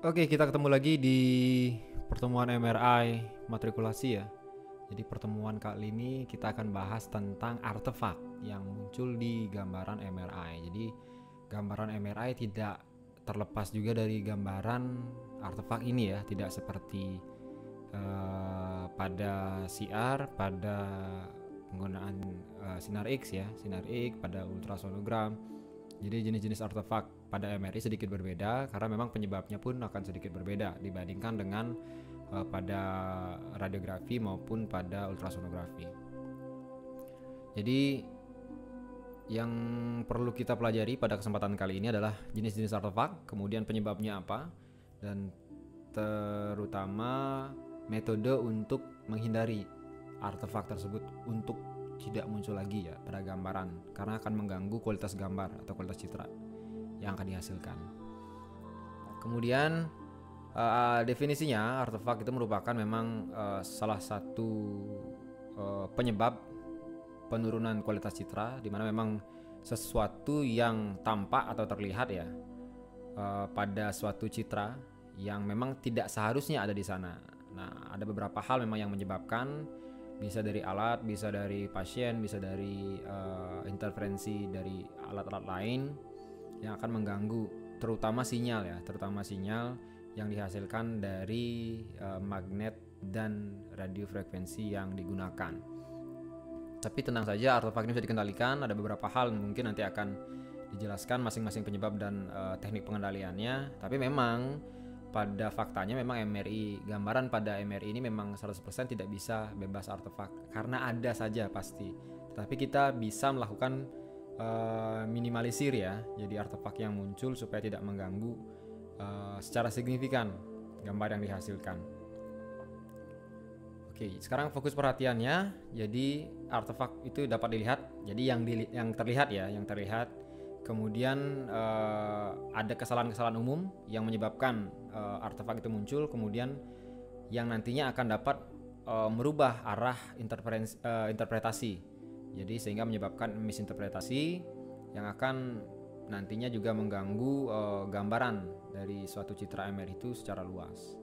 Oke, kita ketemu lagi di pertemuan MRI matrikulasi ya. Jadi pertemuan kali ini kita akan bahas tentang artefak yang muncul di gambaran MRI. Jadi gambaran MRI tidak terlepas juga dari gambaran artefak ini ya, tidak seperti pada CR, pada penggunaan sinar X ya, sinar X pada ultrasonogram. Jadi jenis-jenis artefak pada MRI sedikit berbeda karena memang penyebabnya pun akan sedikit berbeda dibandingkan dengan pada radiografi maupun pada ultrasonografi. Jadi yang perlu kita pelajari pada kesempatan kali ini adalah jenis-jenis artefak, kemudian penyebabnya apa, dan terutama metode untuk menghindari artefak tersebut untuk tidak muncul lagi ya pada gambaran karena akan mengganggu kualitas gambar atau kualitas citra yang akan dihasilkan. Kemudian definisinya artefak itu merupakan memang salah satu penyebab penurunan kualitas citra di mana memang sesuatu yang tampak atau terlihat ya pada suatu citra yang memang tidak seharusnya ada di sana. Nah, ada beberapa hal memang yang menyebabkan, bisa dari alat, bisa dari pasien, bisa dari interferensi dari alat-alat lain yang akan mengganggu terutama sinyal ya, terutama sinyal yang dihasilkan dari magnet dan radiofrekuensi yang digunakan. Tapi tenang saja, artefak ini bisa dikendalikan. Ada beberapa hal mungkin nanti akan dijelaskan masing-masing penyebab dan teknik pengendaliannya. Tapi memang pada faktanya memang gambaran pada MRI ini memang 100% tidak bisa bebas artefak karena ada saja pasti. Tetapi kita bisa melakukan minimalisir ya, jadi artefak yang muncul supaya tidak mengganggu secara signifikan gambar yang dihasilkan. Oke, sekarang fokus perhatiannya. Jadi artefak itu dapat dilihat. Jadi yang terlihat ya, yang terlihat. Kemudian ada kesalahan-kesalahan umum yang menyebabkan artefak itu muncul. Kemudian yang nantinya akan dapat merubah arah interpretasi. Jadi sehingga menyebabkan misinterpretasi yang akan nantinya juga mengganggu gambaran dari suatu citra MR itu secara luas.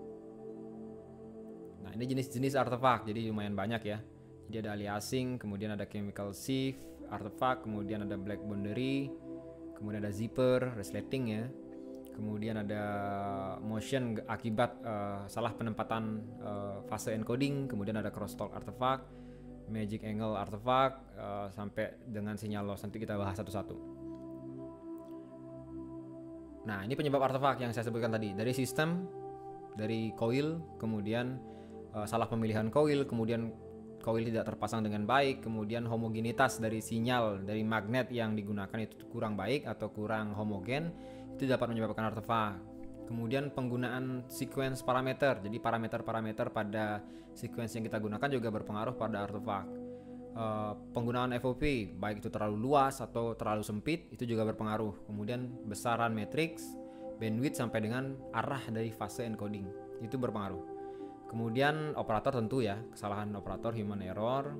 Nah, ini jenis-jenis artefak, jadi lumayan banyak ya. Jadi ada aliasing, kemudian ada chemical sieve artefak, kemudian ada black boundary, kemudian ada zipper, resleting ya. Kemudian ada motion akibat salah penempatan fase encoding, kemudian ada crosstalk artefak, magic angle artefak, sampai dengan sinyal loss. Nanti kita bahas satu-satu. Nah, ini penyebab artefak yang saya sebutkan tadi. Dari sistem, dari coil, kemudian salah pemilihan coil, kemudian coil tidak terpasang dengan baik, kemudian homogenitas dari sinyal dari magnet yang digunakan itu kurang baik atau kurang homogen, itu dapat menyebabkan artefak. Kemudian penggunaan sequence parameter, jadi parameter-parameter pada sequence yang kita gunakan juga berpengaruh pada artefak. Penggunaan FOV, baik itu terlalu luas atau terlalu sempit, itu juga berpengaruh. Kemudian besaran matrix, bandwidth sampai dengan arah dari fase encoding, itu berpengaruh. Kemudian operator tentu ya, kesalahan operator, human error.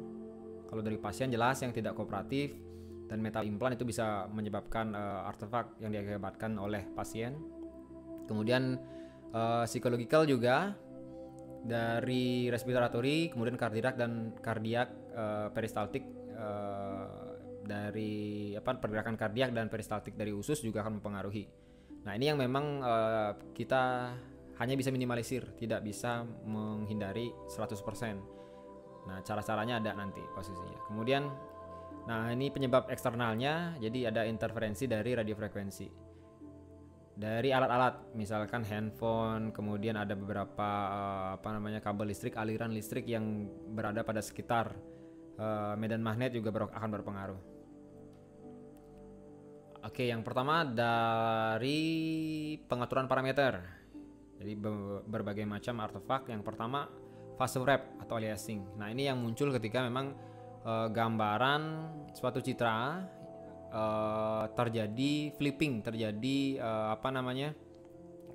Kalau dari pasien jelas yang tidak kooperatif dan metal implant itu bisa menyebabkan artefak yang diakibatkan oleh pasien. Kemudian psikologikal juga dari respiratory, kemudian kardiak dan kardiak peristaltik dari pergerakan kardiak dan peristaltik dari usus juga akan mempengaruhi. Nah, ini yang memang kita hanya bisa minimalisir, tidak bisa menghindari 100%. Nah, cara-caranya ada nanti posisinya. Kemudian, nah ini penyebab eksternalnya, jadi ada interferensi dari radiofrekuensi. Dari alat-alat, misalkan handphone, kemudian ada beberapa kabel listrik, aliran listrik yang berada pada sekitar medan magnet juga akan berpengaruh. Oke, yang pertama dari pengaturan parameter. Jadi berbagai macam artefak. Yang pertama fase wrap atau aliasing. Nah, ini yang muncul ketika memang gambaran suatu citra terjadi flipping, terjadi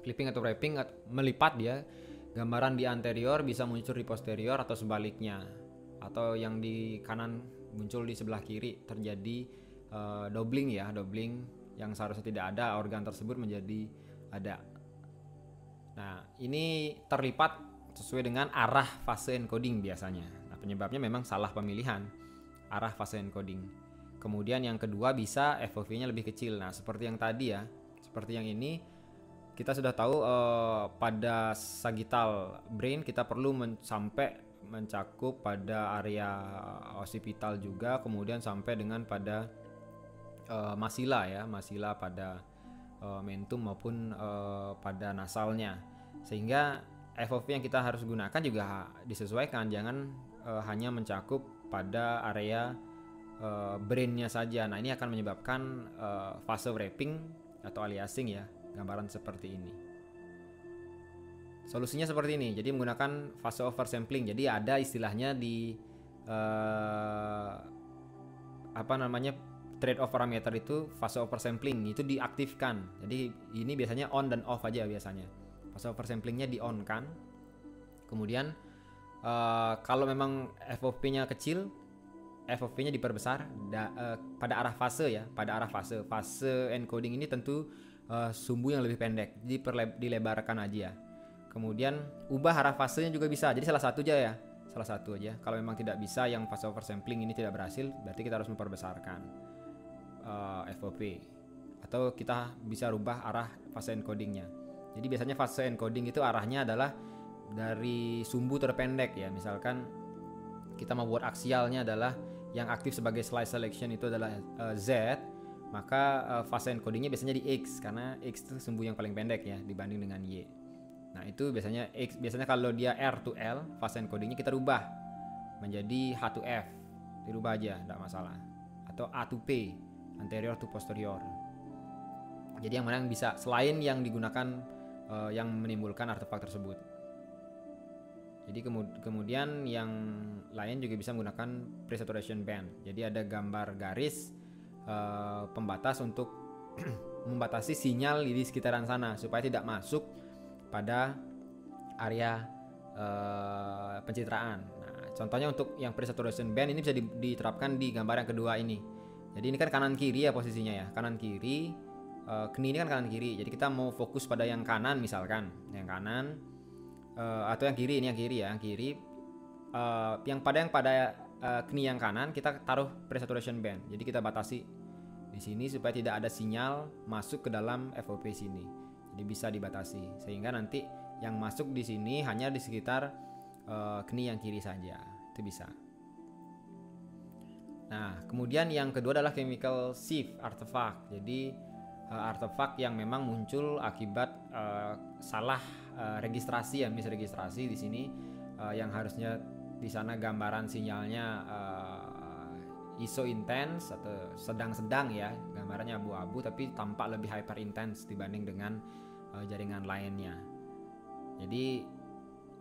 flipping atau wrapping, melipat dia. Gambaran di anterior bisa muncul di posterior atau sebaliknya, atau yang di kanan muncul di sebelah kiri, terjadi doubling yang seharusnya tidak ada, organ tersebut menjadi ada. Nah, ini terlipat sesuai dengan arah fase encoding biasanya. Nah, penyebabnya memang salah pemilihan arah fase encoding. Kemudian yang kedua bisa FOV-nya lebih kecil. Nah, seperti yang tadi ya, seperti yang ini kita sudah tahu pada sagittal brain kita perlu sampai mencakup pada area occipital juga, kemudian sampai dengan pada masila ya, masila pada mentum maupun pada nasalnya, sehingga FOV yang kita harus gunakan juga disesuaikan, jangan hanya mencakup pada area brainnya saja. Nah, ini akan menyebabkan fase wrapping atau aliasing ya, gambaran seperti ini. Solusinya seperti ini, jadi menggunakan fase oversampling. Jadi ada istilahnya di trade off parameter itu fase oversampling itu diaktifkan. Jadi ini biasanya on dan off aja biasanya. Fase oversamplingnya di on kan. Kemudian kalau memang FOV-nya kecil, FOV-nya diperbesar pada arah fase ya, pada arah fase. Fase encoding ini tentu sumbu yang lebih pendek, jadi dilebarkan aja. Kemudian ubah arah fasenya juga bisa. Jadi salah satu aja ya. Salah satu aja. Kalau memang tidak bisa, yang fase oversampling ini tidak berhasil, berarti kita harus memperbesarkan FOV, atau kita bisa rubah arah fase encodingnya. Jadi biasanya fase encoding itu arahnya adalah dari sumbu terpendek ya. Misalkan kita mau buat aksialnya adalah yang aktif sebagai slice selection itu adalah Z, maka fase encodingnya biasanya di X, karena X itu sumbu yang paling pendek ya dibanding dengan Y. Nah, itu biasanya X. Biasanya kalau dia R to L, fase encodingnya kita rubah menjadi H to F, dirubah aja, tidak masalah. Atau A to P, anterior to posterior. Jadi yang mana yang bisa selain yang digunakan yang menimbulkan artefak tersebut. Jadi kemudian yang lain juga bisa menggunakan pre-saturation band. Jadi ada gambar garis pembatas untuk membatasi sinyal di sekitaran sana supaya tidak masuk pada area pencitraan. Nah, contohnya untuk yang pre-saturation band ini bisa diterapkan di gambar yang kedua ini. Jadi ini kan kanan kiri ya posisinya ya, kanan kiri, keni ini kan kanan kiri. Jadi kita mau fokus pada yang kanan misalkan, yang kanan atau yang kiri, ini yang kiri ya, yang kiri, yang pada keni yang kanan kita taruh pre-saturation band. Jadi kita batasi di sini supaya tidak ada sinyal masuk ke dalam FOV sini. Jadi bisa dibatasi sehingga nanti yang masuk di sini hanya di sekitar keni yang kiri saja, itu bisa. Nah, kemudian yang kedua adalah chemical shift artifact. Jadi artefak yang memang muncul akibat salah registrasi ya, misregistrasi di sini, yang harusnya di sana gambaran sinyalnya ISO intense atau sedang-sedang ya, gambarannya abu-abu tapi tampak lebih hyper intense dibanding dengan jaringan lainnya. Jadi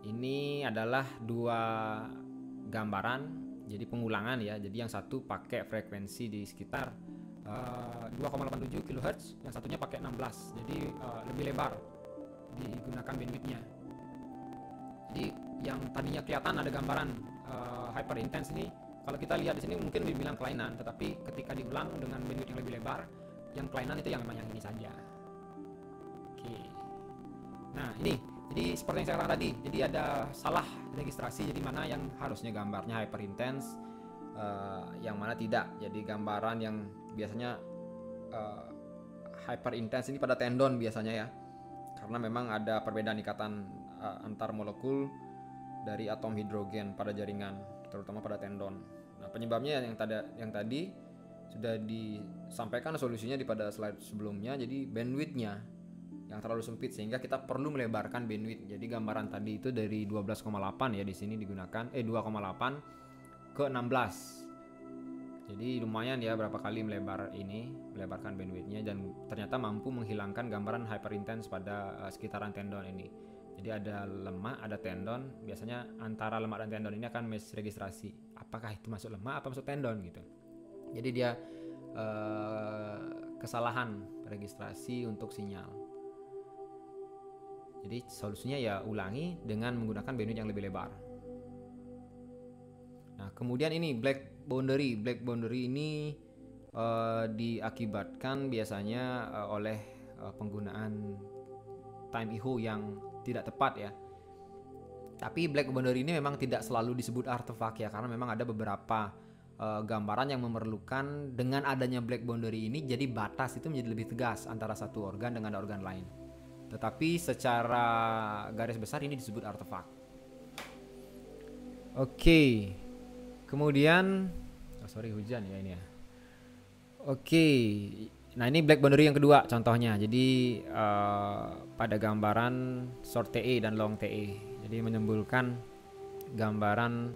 ini adalah dua gambaran, jadi pengulangan ya. Jadi yang satu pakai frekuensi di sekitar 2,87 kHz, yang satunya pakai 16, jadi lebih lebar digunakan bandwidthnya. Jadi yang tadinya kelihatan ada gambaran hyper intense ini, kalau kita lihat di sini mungkin dibilang kelainan, tetapi ketika diulang dengan bandwidth yang lebih lebar, yang kelainan itu yang memang yang ini saja. Oke. Nah ini, jadi seperti yang saya katakan tadi, jadi ada salah registrasi, jadi mana yang harusnya gambarnya hyper intense, yang mana tidak. Jadi gambaran yang biasanya hyper intense ini pada tendon biasanya ya, karena memang ada perbedaan ikatan antar molekul dari atom hidrogen pada jaringan, terutama pada tendon. Nah, penyebabnya yang tadi sudah disampaikan solusinya di pada slide sebelumnya. Jadi bandwidthnya yang terlalu sempit sehingga kita perlu melebarkan bandwidth. Jadi gambaran tadi itu dari 12,8 ya, di sini digunakan 2,8 ke 16. Jadi lumayan ya berapa kali melebarkan bandwidthnya, dan ternyata mampu menghilangkan gambaran hyperintense pada sekitaran tendon ini. Jadi ada lemak, ada tendon. Biasanya antara lemak dan tendon ini akan misregistrasi. Apakah itu masuk lemak atau masuk tendon gitu. Jadi dia kesalahan registrasi untuk sinyal. Jadi solusinya ya ulangi dengan menggunakan bandwidth yang lebih lebar. Nah, kemudian ini black boundary. Black boundary ini diakibatkan biasanya oleh penggunaan time echo yang tidak tepat ya. Tapi black boundary ini memang tidak selalu disebut artefak ya, karena memang ada beberapa gambaran yang memerlukan dengan adanya black boundary ini, jadi batas itu menjadi lebih tegas antara satu organ dengan organ lain. Tetapi secara garis besar ini disebut artefak. Oke. Kemudian sorry hujan ya ini ya. Oke. Nah ini black boundary yang kedua contohnya. Jadi pada gambaran short TE dan long TE. Jadi menimbulkan gambaran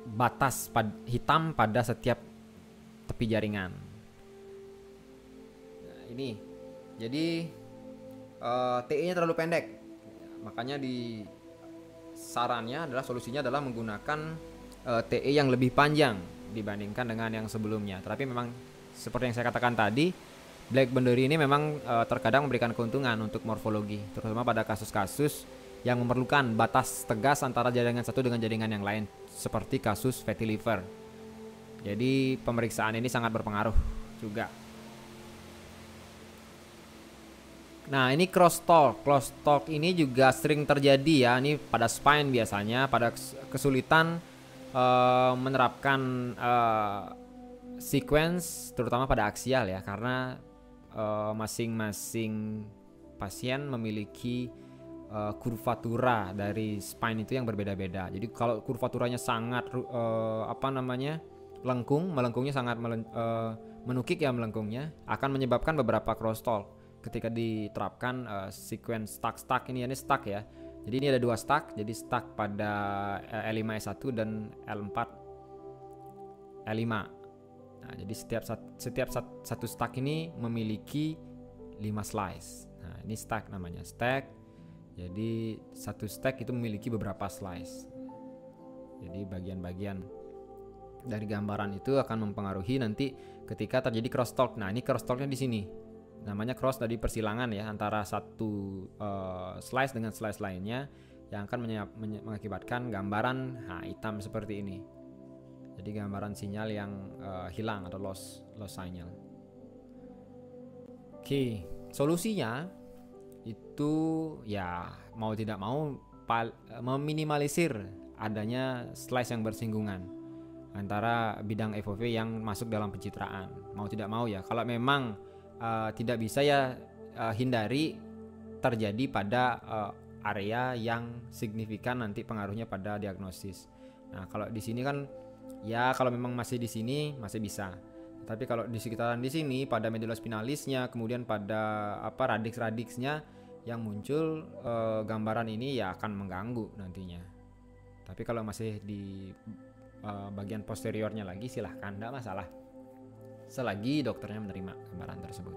batas hitam pada setiap tepi jaringan. Nah, ini. Jadi TE-nya terlalu pendek. Makanya di sarannya adalah solusinya adalah menggunakan TE yang lebih panjang dibandingkan dengan yang sebelumnya. Tapi memang seperti yang saya katakan tadi, black boundary ini memang terkadang memberikan keuntungan untuk morfologi, terutama pada kasus-kasus yang memerlukan batas tegas antara jaringan satu dengan jaringan yang lain, seperti kasus fatty liver. Jadi pemeriksaan ini sangat berpengaruh juga. Nah ini crosstalk ini juga sering terjadi ya, ini pada spine biasanya, pada kesulitan menerapkan sequence terutama pada aksial ya, karena masing-masing pasien memiliki kurvatura dari spine itu yang berbeda-beda. Jadi kalau kurvaturanya sangat melengkungnya sangat menukik ya, melengkungnya akan menyebabkan beberapa crosstalk ketika diterapkan sequence stuck ini stuck ya. Jadi ini ada 2 stuck, jadi stuck pada L5S1 dan L4 L5. Nah, jadi setiap satu stack ini memiliki 5 slice. Nah, ini stack namanya, stack. Jadi satu stack itu memiliki beberapa slice. Jadi bagian-bagian dari gambaran itu akan mempengaruhi nanti ketika terjadi crosstalk. Nah, ini crosstalknya di sini. Namanya cross dari persilangan ya, antara satu slice dengan slice lainnya yang akan mengakibatkan gambaran hitam seperti ini. Jadi gambaran sinyal yang hilang atau loss signal. Oke, solusinya itu ya mau tidak mau meminimalisir adanya slice yang bersinggungan antara bidang FOV yang masuk dalam pencitraan. Mau tidak mau ya, kalau memang tidak bisa ya hindari terjadi pada area yang signifikan nanti pengaruhnya pada diagnosis. Nah, kalau di sini kan ya kalau memang masih di sini masih bisa. Tapi kalau di sekitaran di sini pada medulla spinalisnya, kemudian pada radix-radixnya yang muncul gambaran ini ya akan mengganggu nantinya. Tapi kalau masih di bagian posteriornya lagi silahkan, tidak masalah. Selagi dokternya menerima gambaran tersebut.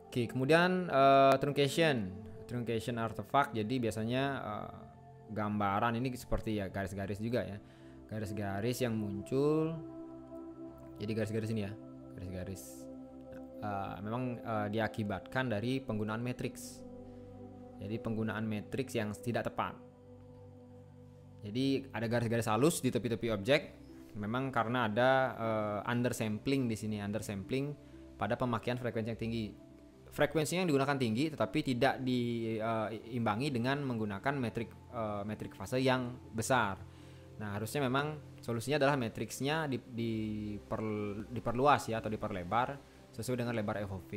Oke, kemudian truncation artifact. Jadi biasanya gambaran ini seperti ya garis-garis juga ya, garis-garis yang muncul. Jadi garis-garis ini ya, garis-garis memang diakibatkan dari penggunaan matriks. Jadi penggunaan matriks yang tidak tepat. Jadi ada garis-garis halus di tepi-tepi objek. Memang karena ada undersampling di sini, undersampling pada pemakaian frekuensi yang tinggi. Frekuensinya yang digunakan tinggi, tetapi tidak diimbangi dengan menggunakan metrik fase yang besar. Nah, harusnya memang solusinya adalah matriksnya diperluas ya, atau diperlebar sesuai dengan lebar FOV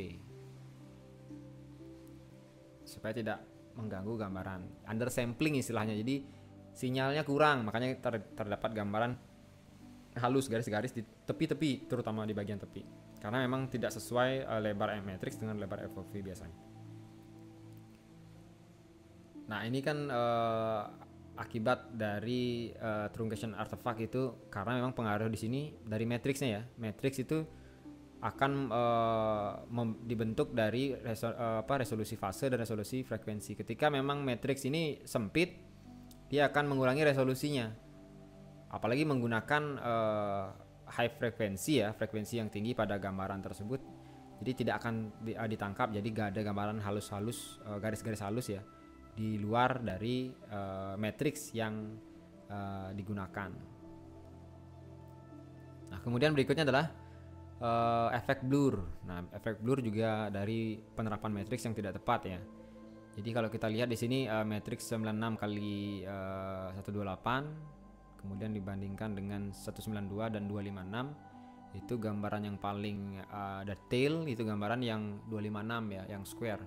supaya tidak mengganggu gambaran. Undersampling istilahnya, jadi sinyalnya kurang, makanya terdapat gambaran halus garis-garis di tepi-tepi, terutama di bagian tepi, karena memang tidak sesuai lebar matrix dengan lebar FOV biasanya. Nah, ini kan akibat dari truncation artifact itu karena memang pengaruh di sini dari matriksnya ya. Matriks itu akan dibentuk dari resolusi fase dan resolusi frekuensi. Ketika memang matriks ini sempit, dia akan mengurangi resolusinya. Apalagi menggunakan high frekuensi ya, frekuensi yang tinggi pada gambaran tersebut, jadi tidak akan ditangkap. Jadi gak ada gambaran halus-halus, garis-garis halus ya di luar dari matriks yang digunakan. Nah, kemudian berikutnya adalah efek blur. Nah, efek blur juga dari penerapan matriks yang tidak tepat ya. Jadi kalau kita lihat di sini matriks 96 kali 128 kemudian dibandingkan dengan 192 dan 256, itu gambaran yang paling detail itu gambaran yang 256 ya, yang square.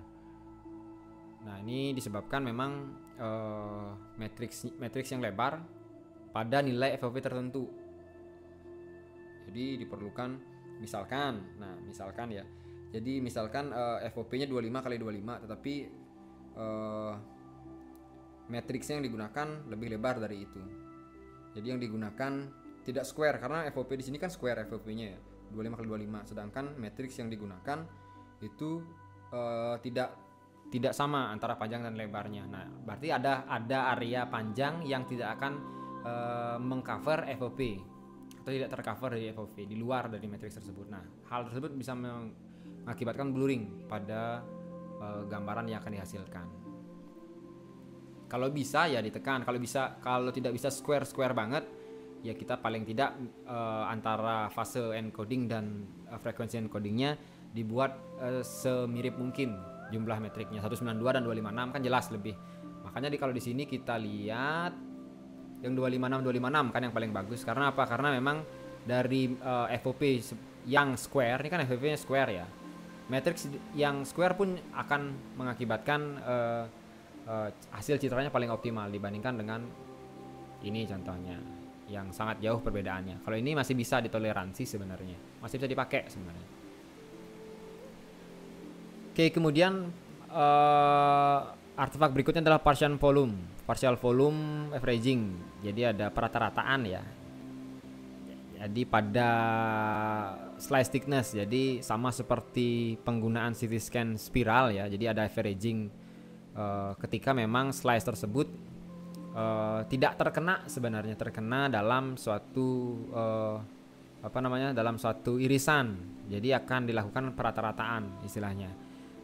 Nah, ini disebabkan memang matriks yang lebar pada nilai FOV tertentu. Jadi diperlukan misalkan ya. Jadi misalkan FOP-nya 25 kali 25, tetapi matriksnya yang digunakan lebih lebar dari itu. Jadi yang digunakan tidak square, karena FOP di sini kan square FOP-nya ya, 25 kali 25. Sedangkan matriks yang digunakan itu tidak sama antara panjang dan lebarnya. Nah, berarti ada area panjang yang tidak akan mengcover FOP atau tidak tercover di FOV di luar dari matriks tersebut. Nah, hal tersebut bisa mengakibatkan blurring pada gambaran yang akan dihasilkan. Kalau bisa ya ditekan, kalau tidak bisa square banget ya kita paling tidak antara fase encoding dan frekuensi encodingnya dibuat semirip mungkin jumlah metriknya. 192 dan 256 kan jelas lebih. Makanya kalau di sini kita lihat yang 256 kan yang paling bagus. Karena apa? Karena memang dari FOP yang square, ini kan FOP-nya square ya. Matriks yang square pun akan mengakibatkan hasil citranya paling optimal dibandingkan dengan ini contohnya yang sangat jauh perbedaannya. Kalau ini masih bisa ditoleransi sebenarnya, masih bisa dipakai sebenarnya. Oke, kemudian artefak berikutnya adalah partial volume averaging. Jadi ada perata-rataan ya. Jadi pada slice thickness, jadi sama seperti penggunaan CT scan spiral ya. Jadi ada averaging ketika memang slice tersebut tidak terkena dalam suatu dalam suatu irisan. Jadi akan dilakukan perata-rataan istilahnya.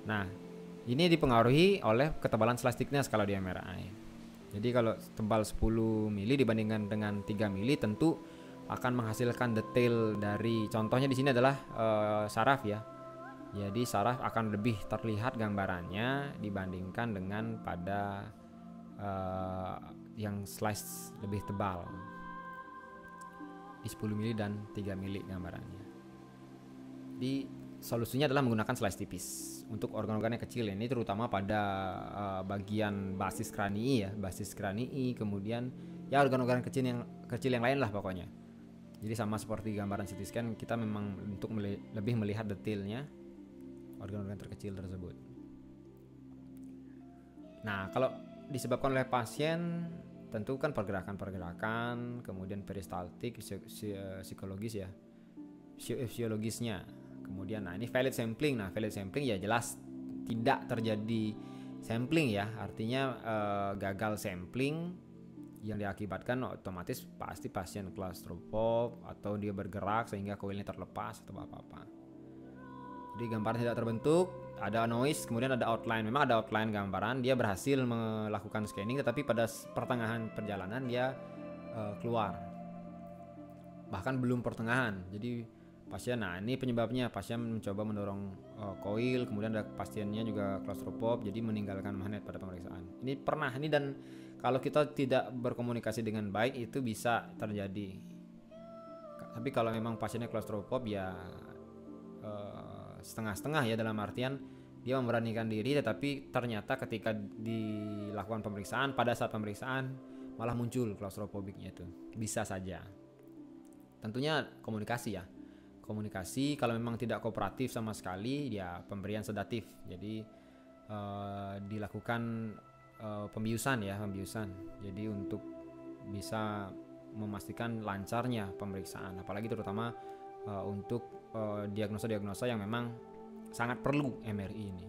Nah, ini dipengaruhi oleh ketebalan slice thickness kalau di MRI. Jadi kalau tebal 10 mili dibandingkan dengan 3 mili tentu akan menghasilkan detail dari, contohnya di sini adalah saraf ya. Jadi saraf akan lebih terlihat gambarannya dibandingkan dengan pada yang slice lebih tebal di 10 mili dan 3 mili gambarannya. Di solusinya adalah menggunakan slice tipis untuk organ-organ yang kecil. Ini terutama pada bagian basis kranii, kemudian ya organ-organ kecil yang lain lah pokoknya. Jadi sama seperti gambaran CT scan, kita memang untuk lebih melihat detailnya organ-organ terkecil tersebut. Nah, kalau disebabkan oleh pasien tentu kan pergerakan, kemudian peristaltik, psikologis ya, fisiologisnya. Kemudian ini valid sampling. Nah, valid sampling ya jelas tidak terjadi sampling ya. Artinya gagal sampling yang diakibatkan otomatis pasti pasien claustrophob atau dia bergerak sehingga koilnya terlepas atau apa-apa. Jadi gambaran tidak terbentuk, ada noise, kemudian ada outline. Memang ada outline gambaran, dia berhasil melakukan scanning tetapi pada pertengahan perjalanan dia keluar. Bahkan belum pertengahan. Jadi pasien, nah ini penyebabnya, pasien mencoba mendorong koil, kemudian ada pasiennya juga claustrophob, jadi meninggalkan magnet pada pemeriksaan. Ini pernah, ini dan kalau kita tidak berkomunikasi dengan baik itu bisa terjadi. Tapi kalau memang pasiennya claustrophob ya setengah-setengah ya, dalam artian dia memberanikan diri tetapi ternyata ketika dilakukan pemeriksaan, pada saat pemeriksaan malah muncul claustrophobicnya itu. Bisa saja. Tentunya komunikasi ya. Komunikasi, kalau memang tidak kooperatif sama sekali ya pemberian sedatif. Jadi dilakukan pembiusan. Jadi untuk bisa memastikan lancarnya pemeriksaan, apalagi terutama untuk diagnosa yang memang sangat perlu MRI ini.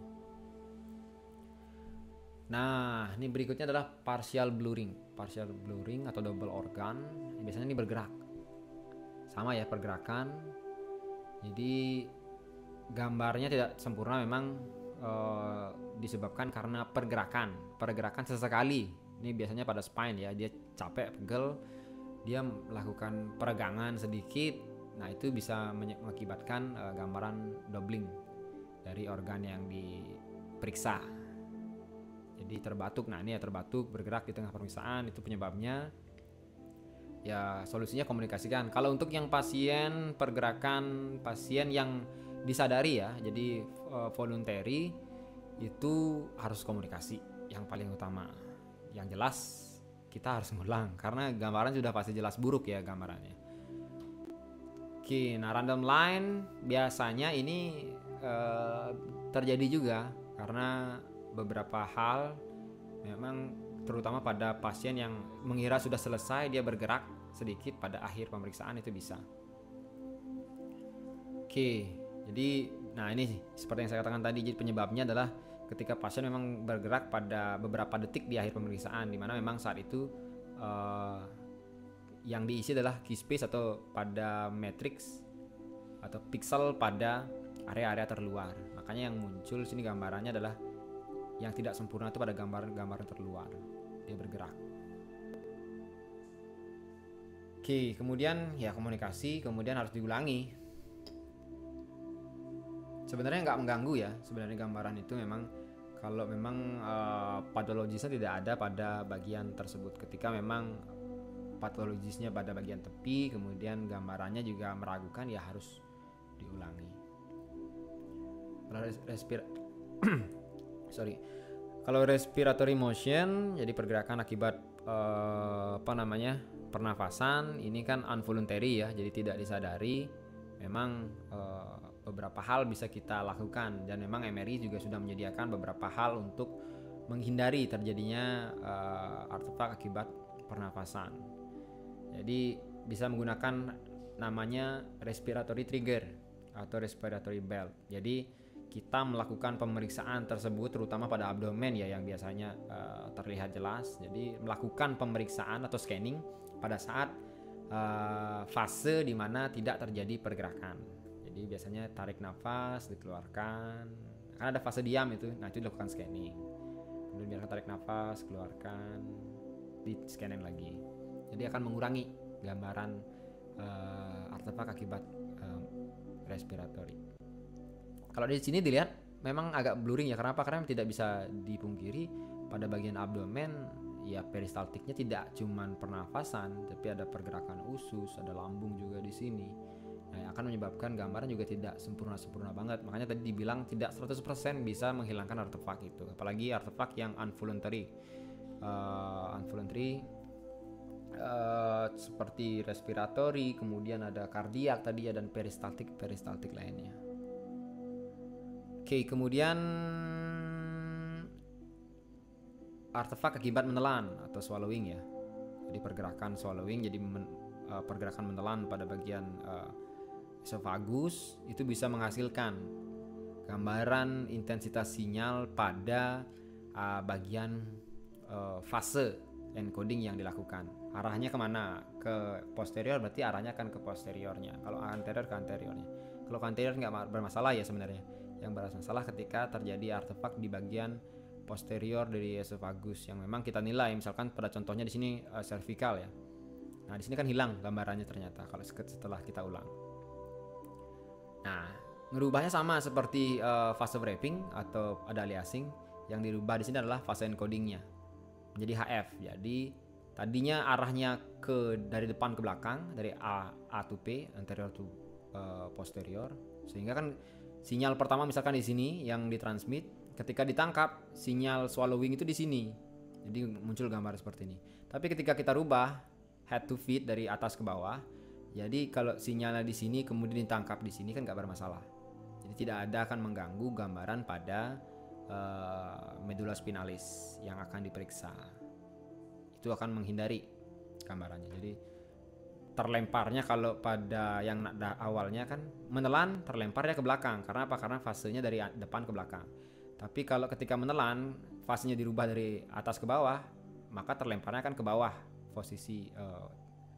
Nah, ini berikutnya adalah partial blurring atau double organ. Biasanya ini bergerak. Sama ya, pergerakan. Jadi gambarnya tidak sempurna memang disebabkan karena pergerakan sesekali. Ini biasanya pada spine ya, dia capek, pegel, dia melakukan peregangan sedikit, Nah itu bisa mengakibatkan gambaran doubling dari organ yang diperiksa. Jadi terbatuk, nah ini ya terbatuk bergerak di tengah pemeriksaan, itu penyebabnya. Ya solusinya komunikasikan. Kalau untuk yang pasien pergerakan pasien yang disadari ya, jadi voluntary, itu harus komunikasi yang paling utama. Yang jelas kita harus ngulang karena gambaran sudah pasti jelas buruk ya gambarannya. Oke, nah random line biasanya ini terjadi juga karena beberapa hal memang, terutama pada pasien yang mengira sudah selesai, dia bergerak sedikit pada akhir pemeriksaan itu bisa. Oke, jadi nah ini seperti yang saya katakan tadi, jadi penyebabnya adalah ketika pasien memang bergerak pada beberapa detik di akhir pemeriksaan, di mana memang saat itu yang diisi adalah key space atau pada matrix atau pixel pada area-area terluar. Makanya yang muncul sini gambarannya adalah yang tidak sempurna itu pada gambaran terluar, dia bergerak. Oke, kemudian ya komunikasi, kemudian harus diulangi. Sebenarnya nggak mengganggu ya, sebenarnya gambaran itu memang kalau memang patologisnya tidak ada pada bagian tersebut. Ketika memang patologisnya pada bagian tepi, kemudian gambarannya juga meragukan, ya harus diulangi. Kalau respiratory motion, jadi pergerakan akibat pernafasan, ini kan involuntary ya, jadi tidak disadari. Memang beberapa hal bisa kita lakukan, dan memang MRI juga sudah menyediakan beberapa hal untuk menghindari terjadinya artefak akibat pernafasan. Jadi bisa menggunakan namanya respiratory trigger atau respiratory belt. Jadi kita melakukan pemeriksaan tersebut terutama pada abdomen ya, yang biasanya terlihat jelas. Jadi melakukan pemeriksaan atau scanning pada saat fase di mana tidak terjadi pergerakan. Jadi biasanya tarik nafas, dikeluarkan. Karena ada fase diam itu, nah itu dilakukan scanning. Kemudian biarkan tarik nafas, keluarkan, di scanning lagi. Jadi akan mengurangi gambaran artefak akibat respiratory. Kalau di sini dilihat memang agak blurring ya. Kenapa? Karena tidak bisa dipungkiri pada bagian abdomen ya, peristaltiknya tidak cuman pernafasan, tapi ada pergerakan usus, ada lambung juga di sini. Nah, akan menyebabkan gambaran juga tidak sempurna banget. Makanya tadi dibilang tidak 100% bisa menghilangkan artefak itu. Apalagi artefak yang involuntary. Seperti respiratory, kemudian ada kardiak tadi ya, dan peristaltik lainnya. Oke, kemudian artefak akibat menelan atau swallowing ya. Jadi pergerakan swallowing, jadi pergerakan menelan pada bagian esophagus itu bisa menghasilkan gambaran intensitas sinyal pada bagian fase encoding yang dilakukan. Arahnya kemana? Ke posterior, berarti arahnya akan ke posteriornya. Kalau anterior ke anteriornya. Kalau ke anterior nggak bermasalah ya sebenarnya. Yang bermasalah ketika terjadi artefak di bagian posterior dari esophagus yang memang kita nilai, misalkan pada contohnya di sini cervical ya. Nah di sini kan hilang gambarannya ternyata kalau setelah kita ulang. Nah ngerubahnya sama seperti fase wrapping atau ada aliasing. Yang dirubah di sini adalah fase encodingnya menjadi HF. Jadi tadinya arahnya dari depan ke belakang, dari A to P, anterior to posterior, sehingga kan sinyal pertama misalkan di sini yang ditransmit, ketika ditangkap sinyal swallowing itu di sini. Jadi muncul gambar seperti ini. Tapi ketika kita rubah head to feet dari atas ke bawah, jadi kalau sinyalnya di sini kemudian ditangkap di sini kan nggak bermasalah. Jadi tidak ada akan mengganggu gambaran pada medulla spinalis yang akan diperiksa. Itu akan menghindari gambarannya. Jadi terlemparnya kalau pada yang awalnya kan menelan, terlemparnya ke belakang. Karena apa? Karena fasenya dari depan ke belakang. Tapi kalau ketika menelan fasenya dirubah dari atas ke bawah, maka terlemparnya kan ke bawah posisi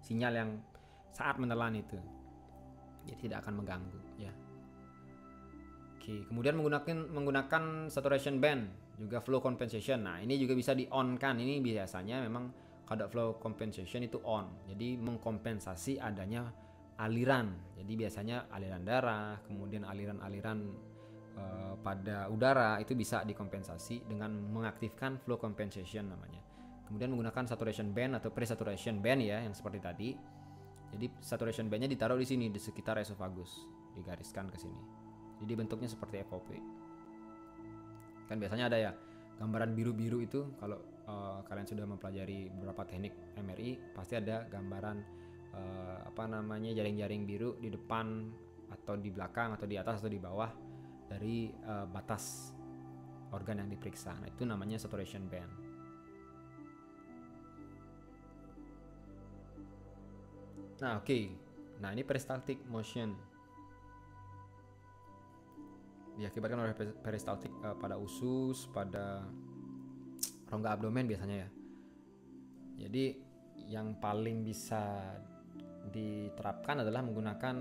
sinyal yang saat menelan itu. Jadi tidak akan mengganggu ya. Oke, kemudian menggunakan saturation band, juga flow compensation. Nah, ini juga bisa di-on-kan. Ini biasanya memang kalau flow compensation itu on. Jadi mengkompensasi adanya aliran. Jadi biasanya aliran darah, kemudian aliran-aliran pada udara itu bisa dikompensasi dengan mengaktifkan flow compensation namanya. Kemudian menggunakan saturation band atau pre-saturation band ya, yang seperti tadi. Jadi saturation bandnya ditaruh di sini di sekitar esophagus, digariskan ke sini. Jadi bentuknya seperti FOP. Kan biasanya ada ya gambaran biru-biru itu kalau kalian sudah mempelajari beberapa teknik MRI pasti ada gambaran jaring-jaring biru di depan atau di belakang atau di atas atau di bawah dari batas organ yang diperiksa. Nah, itu namanya saturation band. Nah, oke. Nah, ini peristaltic motion. Diakibatkan oleh peristaltik pada usus, pada rongga abdomen biasanya ya. Jadi yang paling bisa diterapkan adalah menggunakan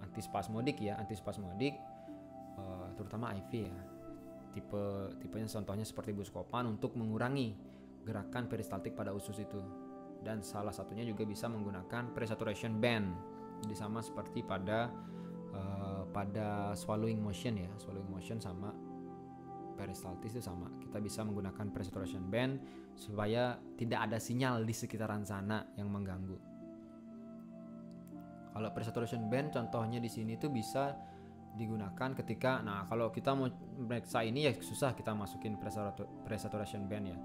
antispasmodik ya, terutama IV ya. Tipenya contohnya seperti Buscopan untuk mengurangi gerakan peristaltik pada usus itu. Dan salah satunya juga bisa menggunakan pre-saturation band. Jadi sama seperti pada swallowing motion ya, swallowing motion sama peristaltis itu sama. Kita bisa menggunakan pre-saturation band supaya tidak ada sinyal di sekitaran sana yang mengganggu. Kalau pre-saturation band contohnya di sini tuh bisa digunakan ketika, kalau kita mau meriksa ini ya susah kita masukin pre-saturation band ya.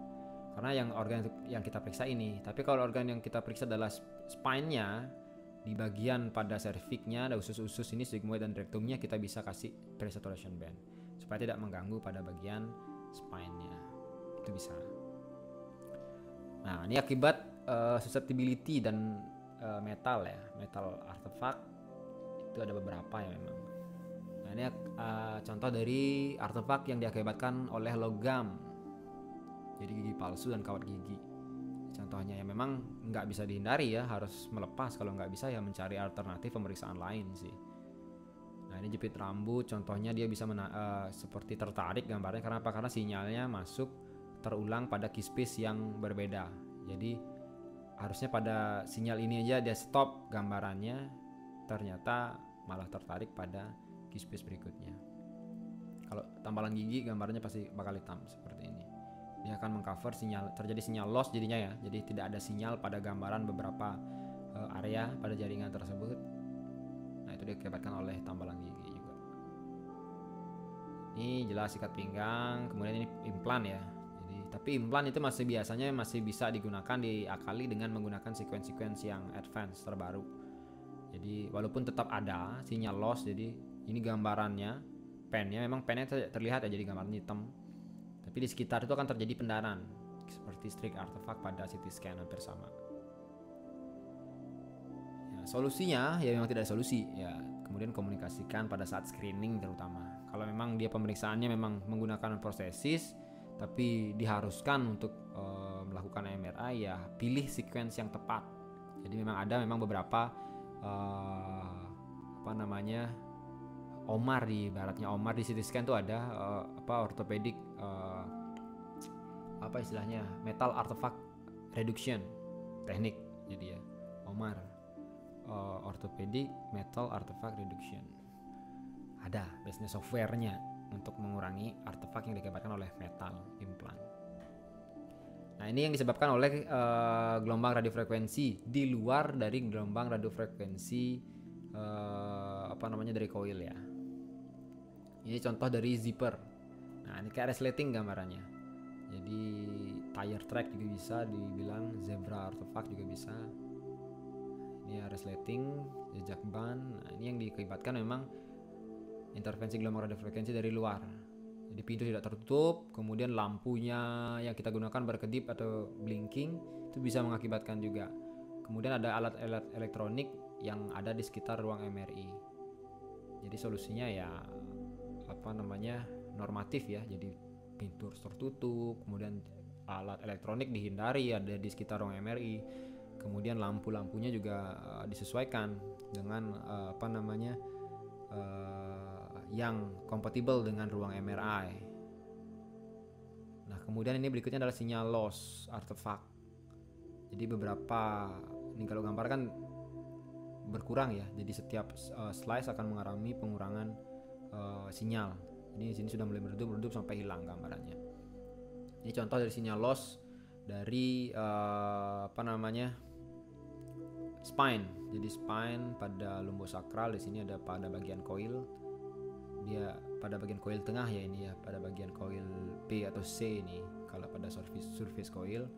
Karena yang organ yang kita periksa ini. Tapi kalau organ yang kita periksa adalah spine-nya, di bagian pada cervix-nya ada usus-usus ini, sigmoid dan rectumnya, kita bisa kasih pre-saturation band supaya tidak mengganggu pada bagian spine-nya. Itu bisa. Nah, ini akibat susceptibility dan metal ya, metal artefak itu ada beberapa ya memang. Nah, ini contoh dari artefak yang diakibatkan oleh logam. Jadi gigi palsu dan kawat gigi. Contohnya ya memang nggak bisa dihindari ya, harus melepas. Kalau nggak bisa ya mencari alternatif pemeriksaan lain sih. Nah, ini jepit rambut, contohnya dia bisa seperti tertarik gambarnya. Karena apa? Karena sinyalnya masuk terulang pada kispis yang berbeda. Jadi harusnya pada sinyal ini aja dia stop gambarannya, ternyata malah tertarik pada kispis berikutnya. Kalau tambalan gigi gambarnya pasti bakal hitam seperti ini. Dia akan mengcover sinyal, terjadi sinyal loss jadinya ya. Jadi tidak ada sinyal pada gambaran beberapa area pada jaringan tersebut. Nah, itu diakibatkan oleh tambalan gigi juga. Ini jelas ikat pinggang, kemudian ini implan ya. Jadi tapi implan itu biasanya masih bisa digunakan diakali dengan menggunakan sequence yang advance terbaru. Jadi walaupun tetap ada sinyal loss, jadi ini gambarannya pennya memang pennya terlihat ya, jadi gambarnya hitam. Tapi di sekitar itu akan terjadi pendaran seperti streak artefak pada CT scan hampir sama. Ya, solusinya ya memang tidak ada solusi ya. Kemudian komunikasikan pada saat screening terutama. Kalau memang dia pemeriksaannya memang menggunakan prostesis tapi diharuskan untuk melakukan MRI ya pilih sequence yang tepat. Jadi memang ada beberapa OMAR di baratnya OMAR di CT scan tuh ada orthopedic istilahnya metal artifact reduction teknik. Jadi ya OMAR orthopedic metal artifact reduction ada biasanya softwarenya untuk mengurangi artefak yang diakibatkan oleh metal implan. Nah, ini yang disebabkan oleh gelombang radiofrekuensi di luar dari gelombang radiofrekuensi dari coil ya. Ini contoh dari zipper. Nah, ini kayak resleting gambarannya. Jadi tire track juga bisa dibilang, zebra artifact juga bisa. Ini resleting, jejak ban. Nah, ini yang diakibatkan memang intervensi gelombang radiofrekuensi dari luar. Jadi pintu tidak tertutup, kemudian lampunya yang kita gunakan berkedip atau blinking itu bisa mengakibatkan juga. Kemudian ada alat-alat elektronik yang ada di sekitar ruang MRI. Jadi solusinya ya normatif ya. Jadi pintu tertutup, kemudian alat elektronik dihindari ada di sekitar ruang MRI. Kemudian lampu-lampunya juga disesuaikan dengan yang kompatibel dengan ruang MRI. Nah, kemudian ini berikutnya adalah sinyal loss artefak. Jadi beberapa, ini kalau gambar kan berkurang ya. Jadi setiap slice akan mengalami pengurangan sinyal. Ini di sini sudah mulai meredup sampai hilang gambarannya. Ini contoh dari sinyal loss dari spine. Jadi spine pada lumbosakral, di sini ada pada bagian coil. Dia pada bagian coil tengah ya ini ya, pada bagian coil B atau C ini. Kalau pada surface coil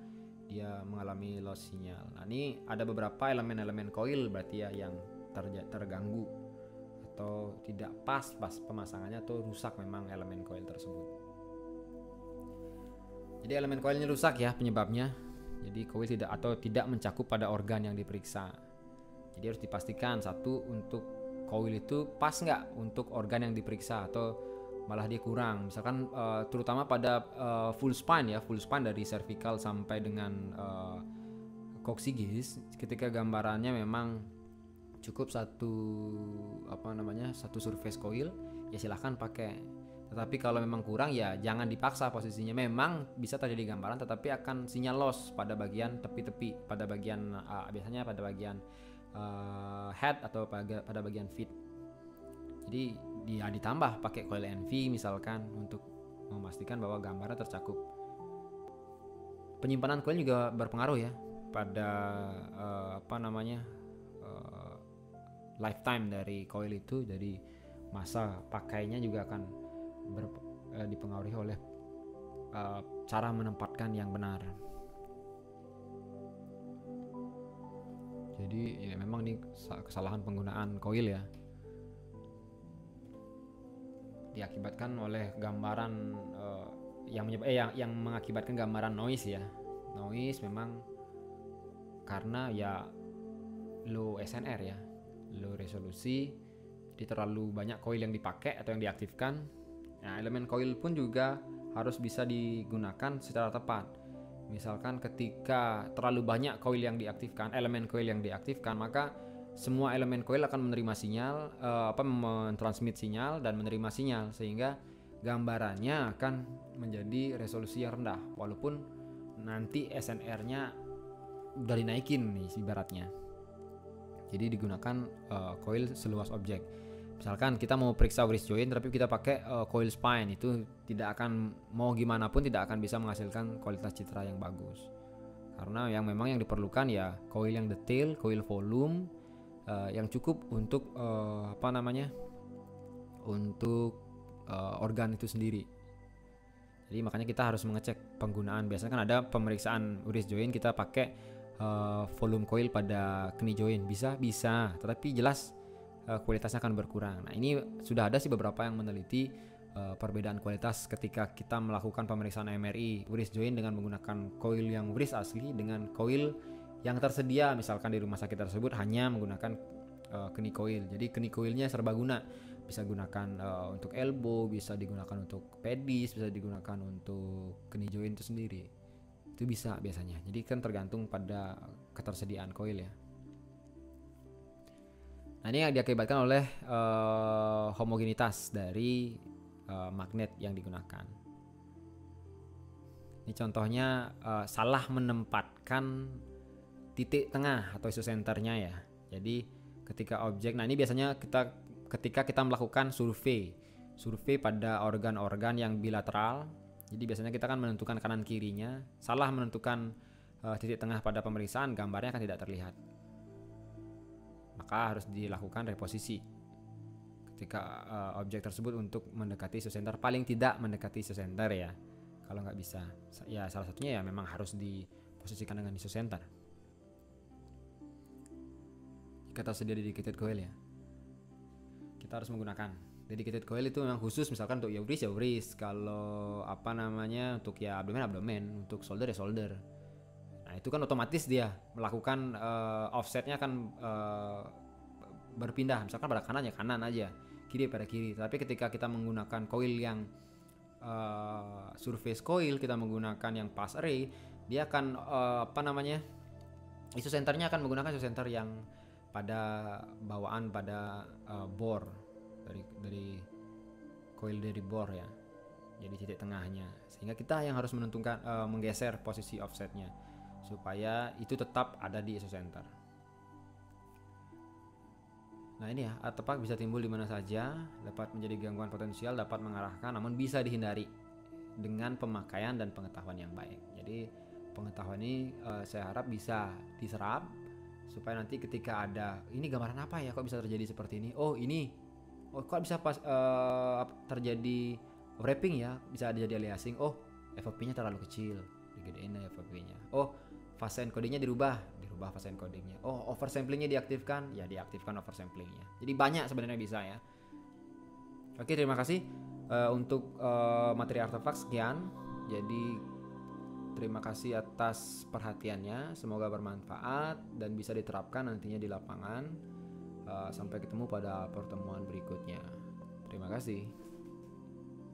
dia mengalami loss sinyal. Nah, ini ada beberapa elemen-elemen coil berarti ya yang terganggu atau tidak pas pemasangannya atau rusak memang elemen coil tersebut. Jadi elemen coilnya rusak ya penyebabnya. Jadi coil tidak mencakup pada organ yang diperiksa. Jadi harus dipastikan satu, untuk coil itu pas nggak untuk organ yang diperiksa atau malah dia kurang. Misalkan terutama pada full spine dari cervical sampai dengan coccygeus, ketika gambarannya memang cukup satu surface coil ya silahkan pakai. Tetapi kalau memang kurang ya jangan dipaksa posisinya. Memang bisa terjadi gambaran tetapi akan sinyal loss pada bagian tepi-tepi, pada bagian biasanya pada bagian head atau pada bagian feet. Jadi dia ditambah pakai coil NV misalkan untuk memastikan bahwa gambarnya tercakup. Penyimpanan coil juga berpengaruh ya pada lifetime dari coil itu. Jadi masa pakainya juga akan dipengaruhi oleh cara menempatkan yang benar. Jadi ya memang ini kesalahan penggunaan coil ya, diakibatkan oleh gambaran yang mengakibatkan gambaran noise ya. Noise memang karena ya low SNR ya, low resolusi. Jadi terlalu banyak coil yang dipakai atau yang diaktifkan. Nah, elemen coil pun juga harus bisa digunakan secara tepat. Misalkan ketika terlalu banyak coil yang diaktifkan, elemen coil yang diaktifkan, maka semua elemen coil akan menerima sinyal, mentransmit sinyal dan menerima sinyal, sehingga gambarannya akan menjadi resolusi yang rendah, walaupun nanti SNR-nya udah dinaikin nih ibaratnya. Jadi digunakan coil seluas objek. Misalkan kita mau periksa wrist joint tapi kita pakai coil spine, itu tidak akan, mau gimana pun tidak akan bisa menghasilkan kualitas citra yang bagus. Karena yang diperlukan ya coil yang detail, coil volume yang cukup untuk organ itu sendiri. Jadi makanya kita harus mengecek penggunaan. Biasanya kan ada pemeriksaan wrist joint kita pakai volume coil pada knee joint, bisa, tetapi jelas kualitasnya akan berkurang. Nah, ini sudah ada sih beberapa yang meneliti perbedaan kualitas ketika kita melakukan pemeriksaan MRI wrist joint dengan menggunakan coil yang wrist asli dengan coil yang tersedia misalkan di rumah sakit tersebut hanya menggunakan knee coil. Jadi knee coilnya serbaguna, bisa digunakan untuk elbow, bisa digunakan untuk pedis, bisa digunakan untuk knee joint itu sendiri. Itu bisa biasanya. Jadi kan tergantung pada ketersediaan coil ya. Nah, ini yang diakibatkan oleh homogenitas dari magnet yang digunakan. Ini contohnya salah menempatkan titik tengah atau isosenternya ya. Jadi ketika objek, nah ini biasanya ketika kita melakukan survei pada organ-organ yang bilateral. Jadi biasanya kita kan menentukan kanan kirinya, salah menentukan titik tengah pada pemeriksaan, gambarnya akan tidak terlihat. Maka harus dilakukan reposisi ketika objek tersebut untuk mendekati isosenter, paling tidak mendekati isosenter ya. Kalau nggak bisa ya salah satunya ya memang harus diposisikan dengan isosenter jika tersedia dedicated coil ya. Kita harus menggunakan dedicated coil, itu memang khusus misalkan untuk ya wrist, kalau untuk ya abdomen, untuk shoulder ya shoulder. Nah, itu kan otomatis dia melakukan offsetnya akan berpindah, misalkan pada kanan ya kanan aja, kiri pada kiri. Tapi ketika kita menggunakan coil yang surface coil, kita menggunakan yang pass array, dia akan isosenternya akan menggunakan isosenter yang pada bawaan pada bore dari coil dari bore ya. Jadi titik tengahnya, sehingga kita yang harus menentukan menggeser posisi offsetnya supaya itu tetap ada di isosenter. Nah ini ya, artefak bisa timbul di mana saja, dapat menjadi gangguan potensial, dapat mengarahkan, namun bisa dihindari dengan pemakaian dan pengetahuan yang baik. Jadi pengetahuan ini saya harap bisa diserap supaya nanti ketika ada ini gambaran apa ya, kok bisa terjadi seperti ini? Oh ini, oh kok bisa pas terjadi wrapping ya, bisa jadi aliasing. Oh FOP-nya terlalu kecil, digedein ya FOP-nya. Oh fase encodingnya dirubah fase encodingnya. Oh oversamplingnya diaktifkan, ya diaktifkan oversamplingnya. Jadi banyak sebenarnya bisa ya. Oke, terima kasih untuk materi artefak sekian. Jadi terima kasih atas perhatiannya, semoga bermanfaat dan bisa diterapkan nantinya di lapangan. Sampai ketemu pada pertemuan berikutnya. Terima kasih.